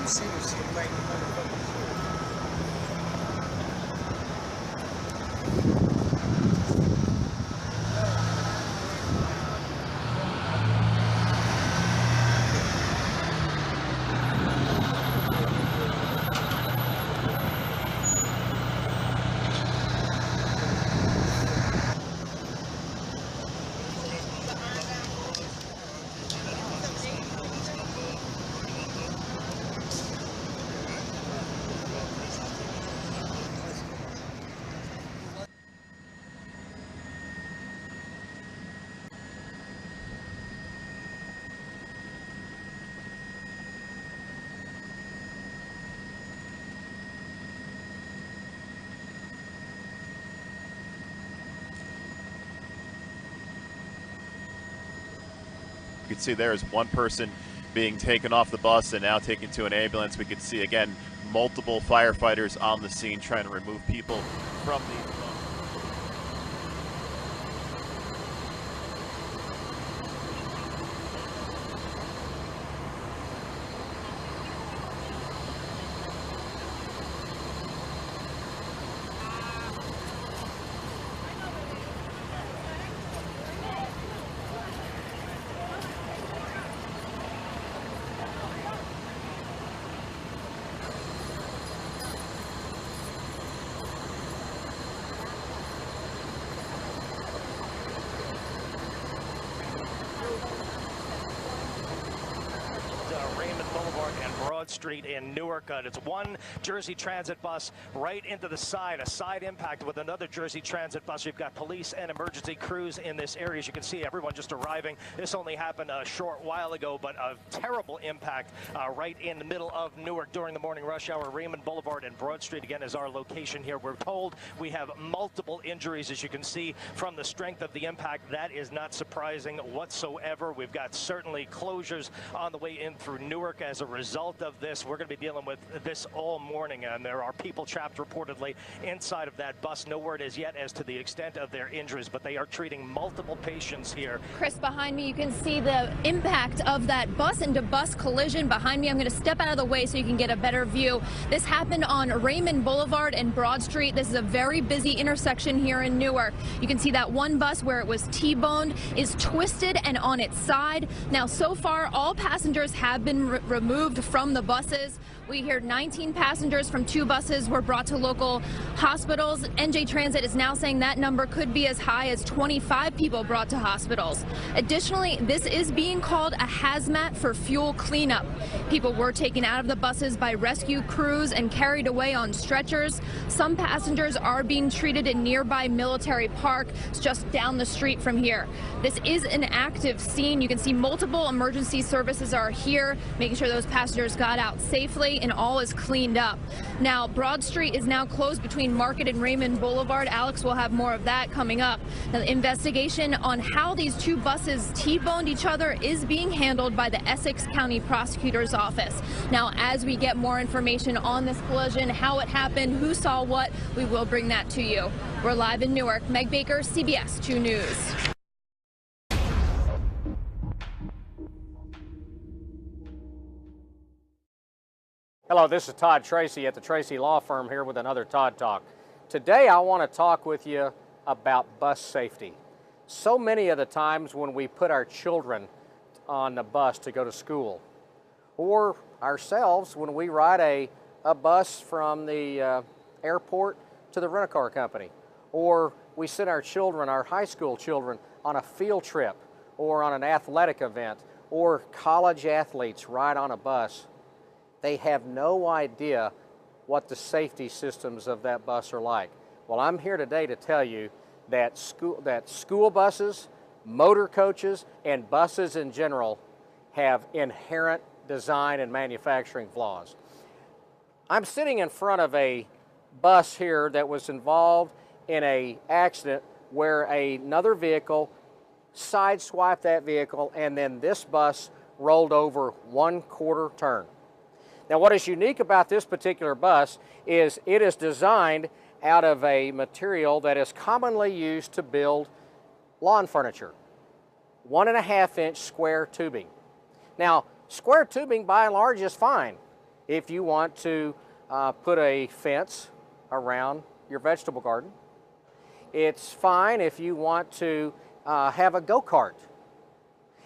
see the shit like motherfuckers. You can see there is one person being taken off the bus and now taken to an ambulance. We can see, again, multiple firefighters on the scene trying to remove people from the bus. Boulevard and Broad Street in Newark. It's one Jersey Transit bus right into the side, a side impact with another Jersey Transit bus. You've got police and emergency crews in this area. As you can see, everyone just arriving. This only happened a short while ago, but a terrible impact right in the middle of Newark during the morning rush hour. Raymond Boulevard and Broad Street, again, is our location here. We're told we have multiple injuries, as you can see from the strength of the impact. That is not surprising whatsoever. We've got certainly closures on the way in through Newark as a result of this. We're going to be dealing with this all morning, and there are people trapped reportedly inside of that bus. No word as yet as to the extent of their injuries, but they are treating multiple patients here. Chris, behind me, you can see the impact of that bus-into-bus collision behind me. I'm going to step out of the way so you can get a better view. This happened on Raymond Boulevard and Broad Street. This is a very busy intersection here in Newark. You can see that one bus where it was T-boned is twisted and on its side. Now, so far, all passengers have been removed from the buses. We hear 19 passengers from 2 buses were brought to local hospitals. NJ Transit is now saying that number could be as high as 25 people brought to hospitals. Additionally, this is being called a hazmat for fuel cleanup. People were taken out of the buses by rescue crews and carried away on stretchers. Some passengers are being treated in nearby Military Park. It's just down the street from here. This is an active scene. You can see multiple emergency services are here, making sure those passengers got out safely and all is cleaned up. Now, Broad Street is now closed between Market and Raymond Boulevard. Alex will have more of that coming up. Now, the investigation on how these 2 buses T-boned each other is being handled by the Essex County Prosecutor's Office. Now, as we get more information on this collision, how it happened, who saw what, we will bring that to you. We're live in Newark. Meg Baker, CBS 2 News. Hello, this is Todd Tracy at the Tracy Law Firm here with another Todd Talk. Today I want to talk with you about bus safety. So many of the times when we put our children on the bus to go to school, or ourselves when we ride a bus from the airport to the rent-a-car company, or we send our children, our high school children, on a field trip or on an athletic event, or college athletes ride on a bus, they have no idea what the safety systems of that bus are like. Well, I'm here today to tell you that school buses, motor coaches, and buses in general have inherent design and manufacturing flaws. I'm sitting in front of a bus here that was involved in an accident where another vehicle sideswiped that vehicle, and then this bus rolled over 1/4 turn. Now, what is unique about this particular bus is it is designed out of a material that is commonly used to build lawn furniture, 1.5-inch square tubing. Now, square tubing by and large is fine. if you want to put a fence around your vegetable garden. It's fine if you want to have a go-kart.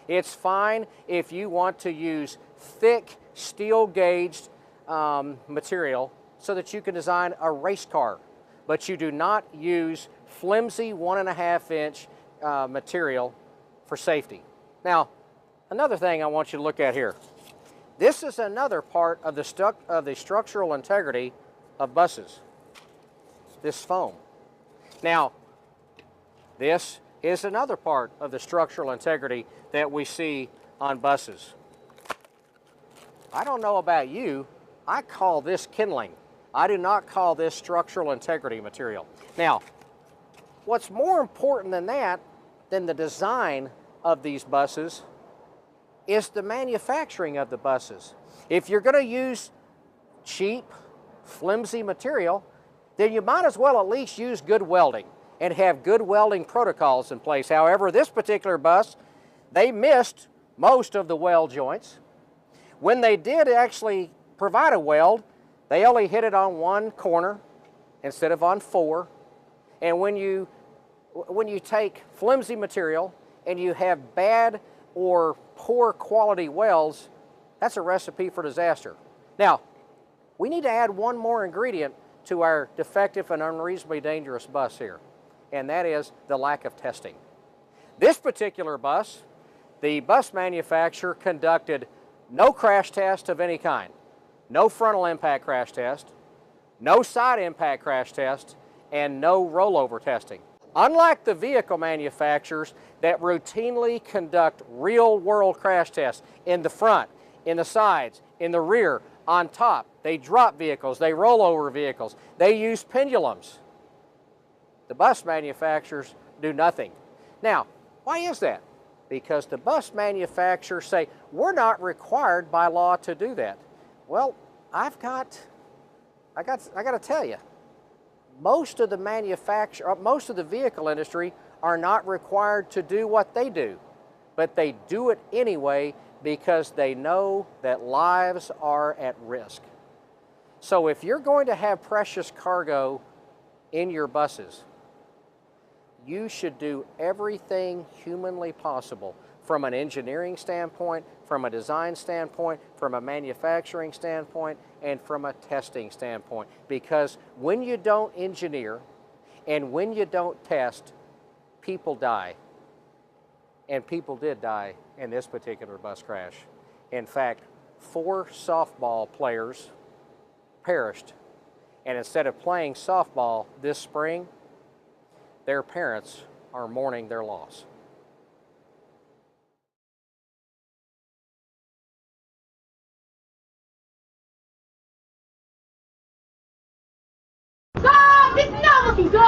It's fine if you want to use thick steel-gauged material so that you can design a race car, but you do not use flimsy 1.5-inch material for safety. Now, another thing I want you to look at here. This is another part of the structural integrity of buses, this foam. Now, this is another part of the structural integrity that we see on buses. I don't know about you, I call this kindling. I do not call this structural integrity material. Now, what's more important than that, than the design of these buses, is the manufacturing of the buses. If you're going to use cheap, flimsy material, then you might as well at least use good welding and have good welding protocols in place. However, this particular bus, they missed most of the weld joints. When they did actually provide a weld, they only hit it on one corner instead of on 4. And when you take flimsy material and you have bad or poor quality welds, that's a recipe for disaster. Now, we need to add one more ingredient to our defective and unreasonably dangerous bus here, and that is the lack of testing. This particular bus, the bus manufacturer conducted no crash test of any kind, no frontal impact crash test, no side impact crash test, and no rollover testing. Unlike the vehicle manufacturers that routinely conduct real-world crash tests in the front, in the sides, in the rear, on top, they drop vehicles, they roll over vehicles, they use pendulums. The bus manufacturers do nothing. Now, why is that? Because the bus manufacturers say, we're not required by law to do that. Well, I got to tell you, most of the vehicle industry are not required to do what they do, but they do it anyway because they know that lives are at risk. So if you're going to have precious cargo in your buses, you should do everything humanly possible from an engineering standpoint, from a design standpoint, from a manufacturing standpoint, and from a testing standpoint. Because when you don't engineer and when you don't test, people die. And people did die in this particular bus crash. In fact, 4 softball players perished. And instead of playing softball this spring, their parents are mourning their loss. Stop! It's not looking good!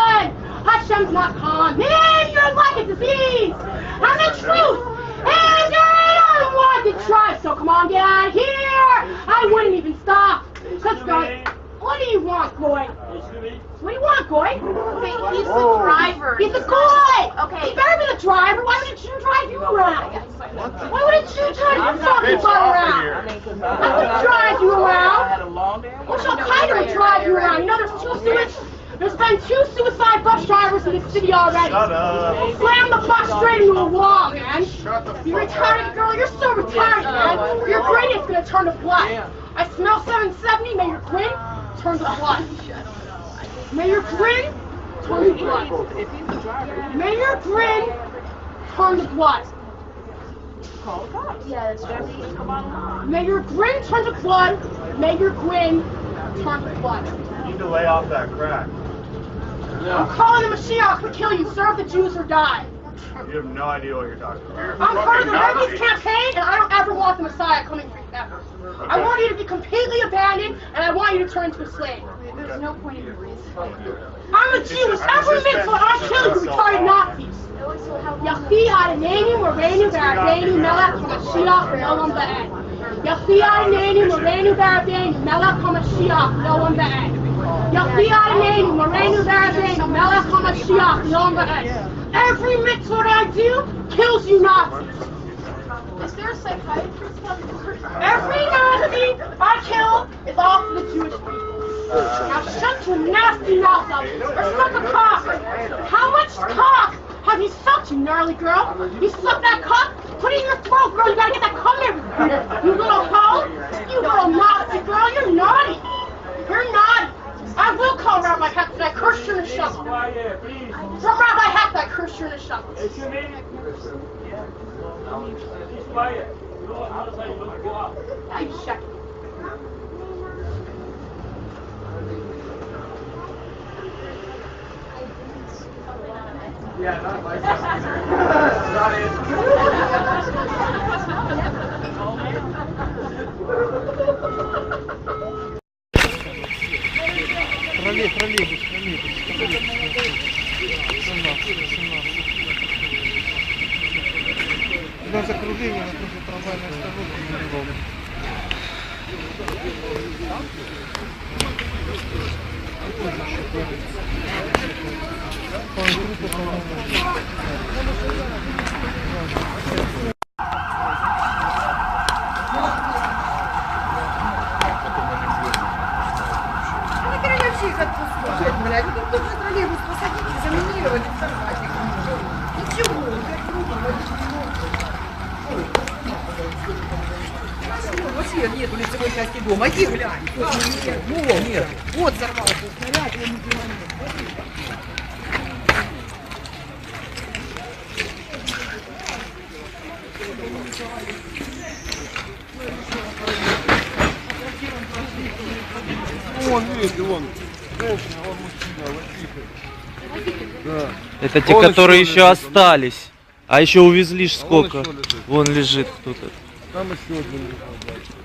Hashem's not calm. Man, you're like a disease! I'm the truth! And I don't want to try, so come on, get out of here! I wouldn't even stop. Let's go. What do you want, Goy? What do you want, Goy? Okay, he's the driver. He's the Goy! Okay. He better be the driver. Why wouldn't you drive you around? Why wouldn't you drive your fucking butt around? I wouldn't drive you around. What's your title to drive you around? You know there's been 2 suicide bus drivers in this city already. Shut up. Slam the bus straight into a wall, man. You retarded girl, you're so retarded, man. Your brain is gonna turn to blood. I smell 770, may your grin turn to blood. May your grin turn to blood. May your grin turn to blood. Yeah, that's right. May your grin turn to blood. May your grin turn to blood. You need to lay off that crack. I'm calling the Mashiach to kill you. Serve the Jews or die. You have no idea what you're talking about. I'm part of the Rebels campaign, and I don't ever want the Messiah coming for you ever. Okay. I want you to be completely abandoned, and I want you to turn into a slave. There's no point in the reason. I'm a Jew. Every mitzvah, I'll kill you, retarded Nazis. Yafi Adanenu, Morenu, Baradenu, Melech, Hamashiach, Noam Ba'ed. Yafi Adanenu, Morenu, Baradenu, Melech, Hamashiach, Noam Ba'ed. Yafi Adanenu, Morenu, Baradenu, Melech, Hamashiach, Noam Ba'ed. Every mitzvah I do kills you Nazis. Is there a psychiatrist on board? Every Nazi I kill Jewish people. Now shut your nasty mouth up. Or suck a cock. How much cock have you sucked, you gnarly girl? You suck that cock? Put it in your throat, girl. You gotta get that cum everywhere. You little hoe. You little Nazi girl. You're naughty. You're naughty. I will call Rabbi Heck that I cursed you in the shovel. From Rabbi Heck that I cursed you in the shovel. Now you check it. Yeah, not my not it. Троллейбус. Для закругления напротив трамвайной остановки неудобно. Блядь, ну тут же троллейбус посадили, заминировали, взорвать их. Ничего, вообще нету лицевой части дома. Иди глянь. Нет. Вот взорвался снаряд, его не Вон, видите, вон. Женщина, вон мужчина, да. Это те, которые еще остались. А еще увезли ж сколько. Вон лежит кто-то. Там еще один лежит.